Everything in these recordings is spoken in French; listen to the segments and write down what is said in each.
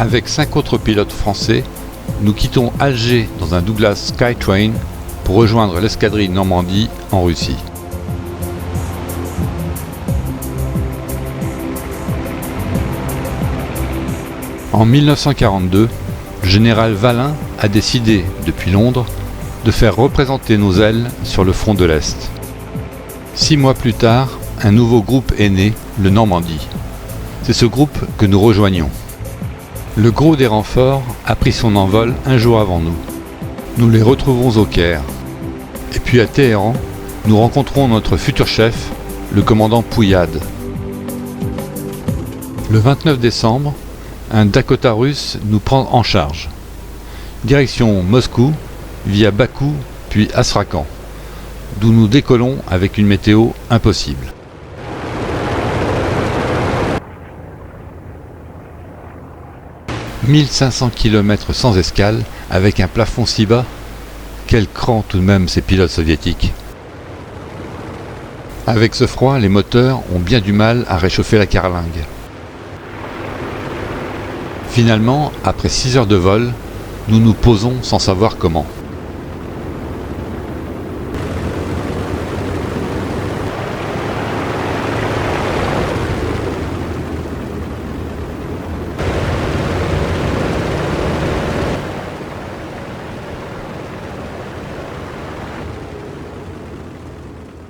Avec 5 autres pilotes français, nous quittons Alger dans un Douglas Skytrain pour rejoindre l'escadrille Normandie en Russie. En 1942, le général Vallin a décidé, depuis Londres, de faire représenter nos ailes sur le front de l'Est. 6 mois plus tard, un nouveau groupe est né, le Normandie. C'est ce groupe que nous rejoignons. Le gros des renforts a pris son envol un jour avant nous. Nous les retrouvons au Caire. Et puis à Téhéran, nous rencontrons notre futur chef, le commandant Pouillade. Le 29 décembre, un Dakota russe nous prend en charge. Direction Moscou, via Bakou, puis Astrakhan, d'où nous décollons avec une météo impossible. « 1500 km sans escale, avec un plafond si bas, quel cran tout de même ces pilotes soviétiques. Avec ce froid, les moteurs ont bien du mal à réchauffer la carlingue. Finalement, après 6 heures de vol, nous nous posons sans savoir comment.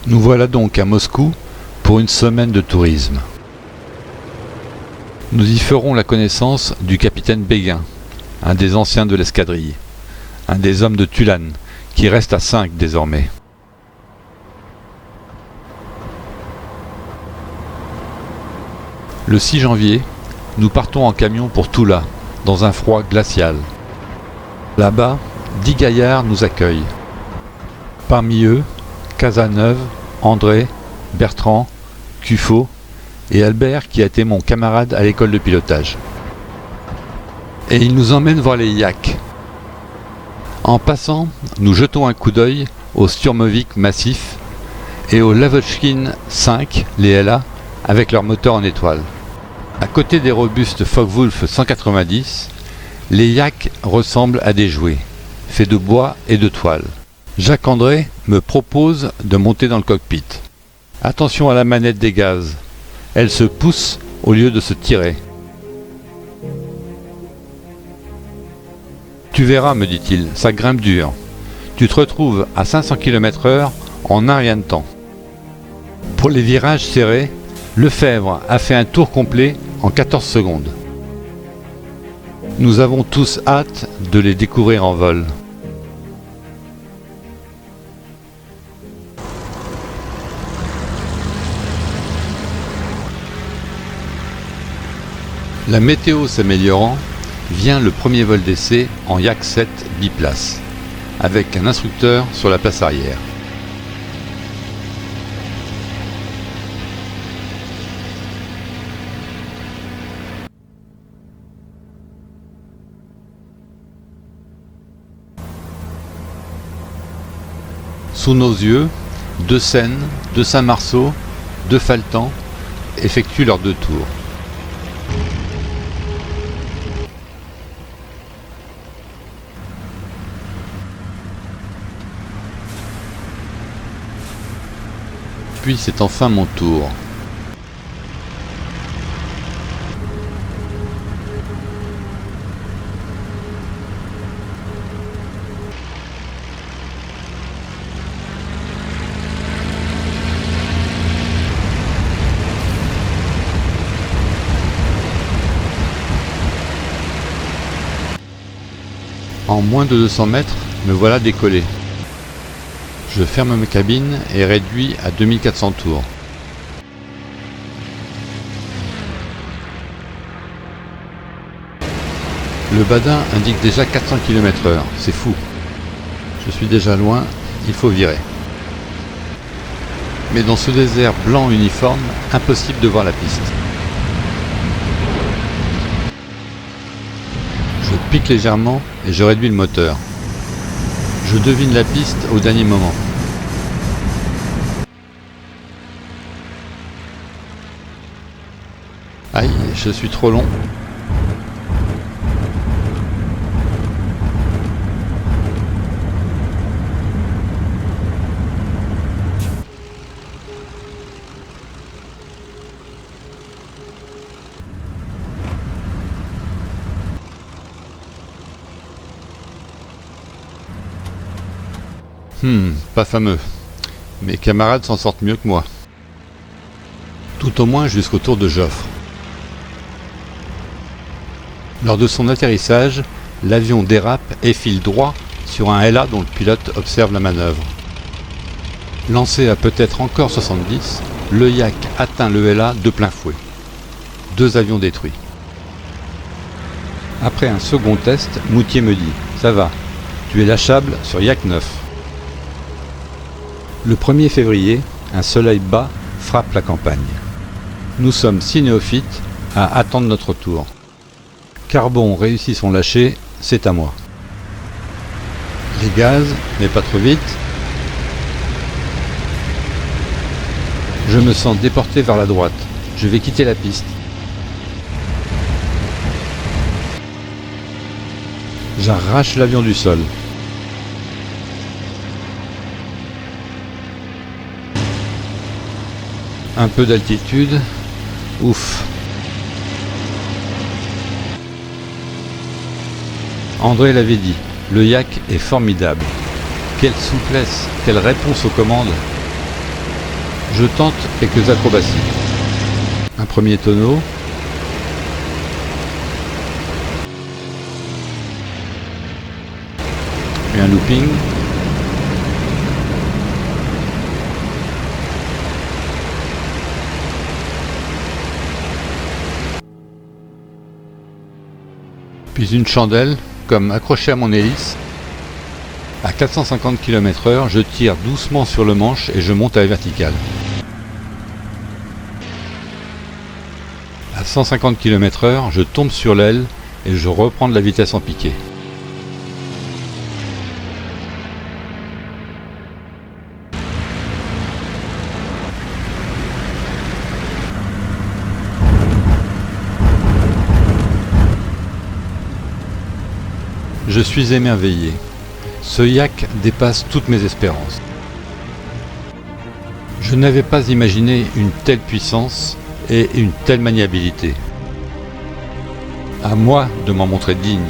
Nous voilà donc à Moscou pour une semaine de tourisme. Nous y ferons la connaissance du capitaine Béguin, un des anciens de l'escadrille, un des hommes de Tulane, qui reste à 5 désormais. Le 6 janvier, nous partons en camion pour Toula, dans un froid glacial. Là-bas, 10 gaillards nous accueillent. Parmi eux, Casaneuve, André, Bertrand, Cuffot et Albert qui a été mon camarade à l'école de pilotage. Et ils nous emmènent voir les yaks. En passant, nous jetons un coup d'œil au Sturmovik massif et au Lavochkin 5, les LA, avec leur moteur en étoile. À côté des robustes Focke-Wulf 190, les yaks ressemblent à des jouets, faits de bois et de toile. Jacques André me propose de monter dans le cockpit. Attention à la manette des gaz. Elle se pousse au lieu de se tirer. Tu verras, me dit-il, ça grimpe dur. Tu te retrouves à 500 km/h en un rien de temps. Pour les virages serrés, Lefebvre a fait un tour complet en 14 secondes. Nous avons tous hâte de les découvrir en vol. La météo s'améliorant, vient le premier vol d'essai en Yak 7 biplace, avec un instructeur sur la place arrière. Sous nos yeux, 2 Seine, 2 Saint-Marceau, 2 Faltan effectuent leurs 2 tours. Puis c'est enfin mon tour. En moins de 200 mètres, me voilà décollé. Je ferme ma cabine et réduis à 2400 tours. Le badin indique déjà 400 km/h, c'est fou. Je suis déjà loin, il faut virer. Mais dans ce désert blanc uniforme, impossible de voir la piste. Je pique légèrement et je réduis le moteur. Je devine la piste au dernier moment. Aïe, je suis trop long. Pas fameux. Mes camarades s'en sortent mieux que moi. Tout au moins jusqu'au tour de Joffre. Lors de son atterrissage, l'avion dérape et file droit sur un LA dont le pilote observe la manœuvre. Lancé à peut-être encore 70, le Yak atteint le LA de plein fouet. 2 avions détruits. Après un second test, Moutier me dit « Ça va, tu es lâchable sur Yak 9 ». Le 1er février, un soleil bas frappe la campagne. Nous sommes 6 néophytes à attendre notre tour. Carbon réussit son lâcher, c'est à moi. Les gaz, mais pas trop vite. Je me sens déporté vers la droite. Je vais quitter la piste. J'arrache l'avion du sol. Un peu d'altitude. Ouf. André l'avait dit, le Yak est formidable. Quelle souplesse, quelle réponse aux commandes. Je tente quelques acrobaties. Un premier tonneau. Et un looping. Puis une chandelle, comme accrochée à mon hélice. À 450 km/h, je tire doucement sur le manche et je monte à la verticale. À 150 km/h, je tombe sur l'aile et je reprends de la vitesse en piqué. Je suis émerveillé. Ce Yak dépasse toutes mes espérances. Je n'avais pas imaginé une telle puissance et une telle maniabilité. À moi de m'en montrer digne.